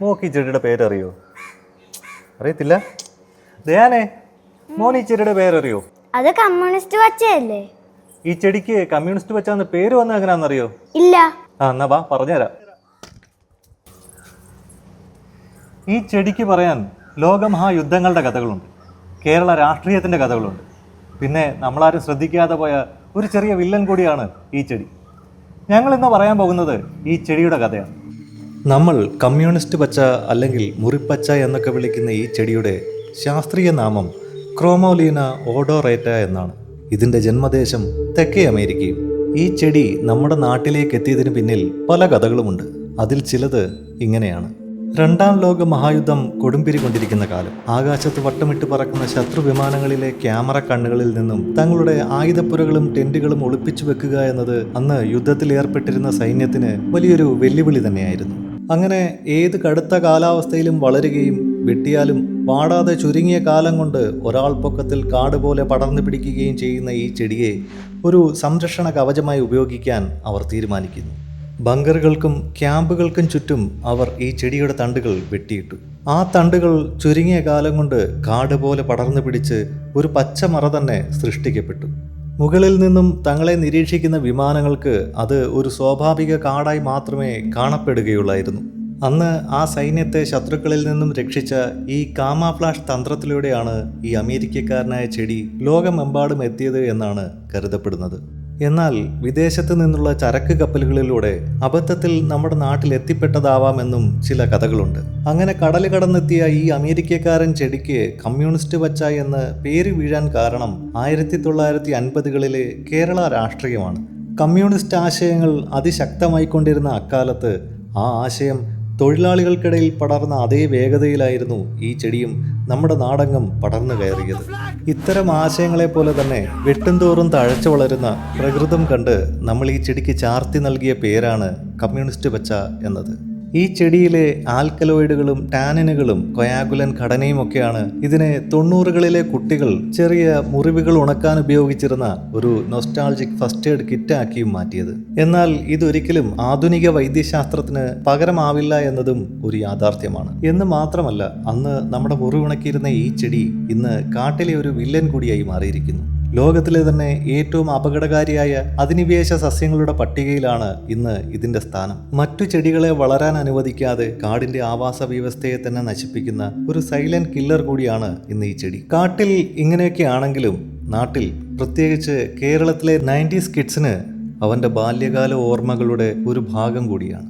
Mock ഈ ചെടിയുടെ പേരറിയോ? അറിയത്തില്ല? ദയാനേ, മോൻ ഈ ചെടിയുടെ പേരറിയോ? അത് കമ്മ്യൂണിസ്റ്റ് പച്ചയല്ലേ? ഈ ചെടിക്ക് കമ്മ്യൂണിസ്റ്റ് പച്ചാന്ന് പേര് വന്നത് എങ്ങനെയാണെന്നറിയോ? ഇല്ല. എന്നാ വാ പറഞ്ഞുതരാം. ഈ ചെടിക്ക് പറയാൻ ലോകമഹായുദ്ധങ്ങളുടെ കഥകളുണ്ട്, കേരള രാഷ്ട്രീയത്തിൻ്റെ കഥകളുണ്ട്, പിന്നെ നമ്മളാരും ശ്രദ്ധിക്കാതെ പോയ ഒരു ചെറിയ വില്ലൻ കൂടിയാണ് ഈ ചെടി. ഞങ്ങളിന്ന് പറയാൻ പോകുന്നത് ഈ ചെടിയുടെ കഥയാണ്. നമ്മൾ കമ്മ്യൂണിസ്റ്റ് പച്ച അല്ലെങ്കിൽ മുറിപ്പച്ച എന്നൊക്കെ വിളിക്കുന്ന ഈ ചെടിയുടെ ശാസ്ത്രീയ നാമം ക്രോമോലീന ഓഡോറേറ്റ എന്നാണ്. ഇതിൻ്റെ ജന്മദേശം തെക്കേ അമേരിക്കയും. ഈ ചെടി നമ്മുടെ നാട്ടിലേക്ക് എത്തിയതിന് പിന്നിൽ പല കഥകളുമുണ്ട്. അതിൽ ചിലത് ഇങ്ങനെയാണ്. രണ്ടാം ലോക മഹായുദ്ധം കൊടുമ്പിരി കൊണ്ടിരിക്കുന്ന കാലം. ആകാശത്ത് വട്ടമിട്ട് പറക്കുന്ന ശത്രു വിമാനങ്ങളിലെ ക്യാമറ കണ്ണുകളിൽ നിന്നും തങ്ങളുടെ ആയുധപ്പുരകളും ടെന്റുകളും ഒളിപ്പിച്ചു വെക്കുക എന്നത് അന്ന് യുദ്ധത്തിൽ ഏർപ്പെട്ടിരുന്ന സൈന്യത്തിന് വലിയൊരു വെല്ലുവിളി തന്നെയായിരുന്നു. അങ്ങനെ ഏത് കടുത്ത കാലാവസ്ഥയിലും വളരുകയും വെട്ടിയാലും വാടാതെ ചുരുങ്ങിയ കാലം കൊണ്ട് ഒരാൾ പൊക്കത്തിൽ കാട് പോലെ പടർന്നു പിടിക്കുകയും ചെയ്യുന്ന ഈ ചെടിയെ ഒരു സംരക്ഷണ കവചമായി ഉപയോഗിക്കാൻ അവർ തീരുമാനിക്കുന്നു. ബങ്കറുകൾക്കും ക്യാമ്പുകൾക്കും ചുറ്റും അവർ ഈ ചെടിയുടെ തണ്ടുകൾ വെട്ടിയിട്ടു. ആ തണ്ടുകൾ ചുരുങ്ങിയ കാലം കൊണ്ട് കാട് പോലെ പടർന്നു പിടിച്ച് ഒരു പച്ചമറ തന്നെ സൃഷ്ടിക്കപ്പെട്ടു. മുകളിൽ നിന്നും തങ്ങളെ നിരീക്ഷിക്കുന്ന വിമാനങ്ങൾക്ക് അത് ഒരു സ്വാഭാവിക കാടായി മാത്രമേ കാണപ്പെടുകയുള്ളായിരുന്നു. അന്ന് ആ സൈന്യത്തെ ശത്രുക്കളിൽ നിന്നും രക്ഷിച്ച ഈ കാമാഫ്ലാഷ് തന്ത്രത്തിലൂടെയാണ് ഈ അമേരിക്കക്കാരനായ ചെടി ലോകമെമ്പാടും എത്തിയത് എന്നാണ് കരുതപ്പെടുന്നത്. എന്നാൽ വിദേശത്ത് നിന്നുള്ള ചരക്ക് കപ്പലുകളിലൂടെ അബദ്ധത്തിൽ നമ്മുടെ നാട്ടിൽ എത്തിപ്പെട്ടതാവാമെന്നും ചില കഥകളുണ്ട്. അങ്ങനെ കടൽ കടന്നെത്തിയ ഈ അമേരിക്കക്കാരൻ ചെടിക്ക് കമ്മ്യൂണിസ്റ്റ് പച്ച എന്ന് പേര് വീഴാൻ കാരണം 1950കളിലെ കേരള രാഷ്ട്രീയമാണ്. കമ്മ്യൂണിസ്റ്റ് ആശയങ്ങൾ അതിശക്തമായിക്കൊണ്ടിരുന്ന അക്കാലത്ത് ആ ആശയം തൊഴിലാളികൾക്കിടയിൽ പടർന്ന അതേ വേഗതയിലായിരുന്നു ഈ ചെടിയും നമ്മുടെ നാടെങ്ങും പടർന്നു കയറിയത്. ഇത്തരം ആശയങ്ങളെപ്പോലെ തന്നെ വെട്ടുംതോറും തഴച്ചു വളരുന്ന പ്രകൃതം കണ്ട് നമ്മൾ ഈ ചെടിക്ക് ചാർത്തി നൽകിയ പേരാണ് കമ്മ്യൂണിസ്റ്റ് പച്ച എന്നത്. ഈ ചെടിയിലെ ആൽക്കലോയിഡുകളും ടാനിനുകളും കൊയാഗുലൻ ഘടനയും ഒക്കെയാണ് ഇതിനെ 90കളിലെ കുട്ടികൾ ചെറിയ മുറിവുകൾ ഉണക്കാൻ ഉപയോഗിച്ചിരുന്ന ഒരു നൊസ്റ്റാൾജിക് ഫസ്റ്റ് എയ്ഡ് കിറ്റാക്കിയും മാറ്റിയത്. എന്നാൽ ഇതൊരിക്കലും ആധുനിക വൈദ്യശാസ്ത്രത്തിന് പകരമാവില്ല എന്നതും ഒരു യാഥാർത്ഥ്യമാണ്. എന്ന് മാത്രമല്ല, അന്ന് നമ്മുടെ മുറിവുണക്കിയിരുന്ന ഈ ചെടി ഇന്ന് കാട്ടിലെ ഒരു വില്ലൻ കൂടിയായി മാറിയിരിക്കുന്നു. ലോകത്തിലെ തന്നെ ഏറ്റവും അപകടകാരിയായ അധിനിവേശ സസ്യങ്ങളുടെ പട്ടികയിലാണ് ഇന്ന് ഇതിന്റെ സ്ഥാനം. മറ്റു ചെടികളെ വളരാൻ അനുവദിക്കാതെ കാടിന്റെ ആവാസ വ്യവസ്ഥയെ തന്നെ നശിപ്പിക്കുന്ന ഒരു സൈലന്റ് കില്ലർ കൂടിയാണ് ഇന്ന് ഈ ചെടി. കാട്ടിൽ ഇങ്ങനെയൊക്കെ ആണെങ്കിലും നാട്ടിൽ, പ്രത്യേകിച്ച് കേരളത്തിലെ 90s കിഡ്സിന് അവന്റെ ബാല്യകാല ഓർമ്മകളുടെ ഒരു ഭാഗം കൂടിയാണ്.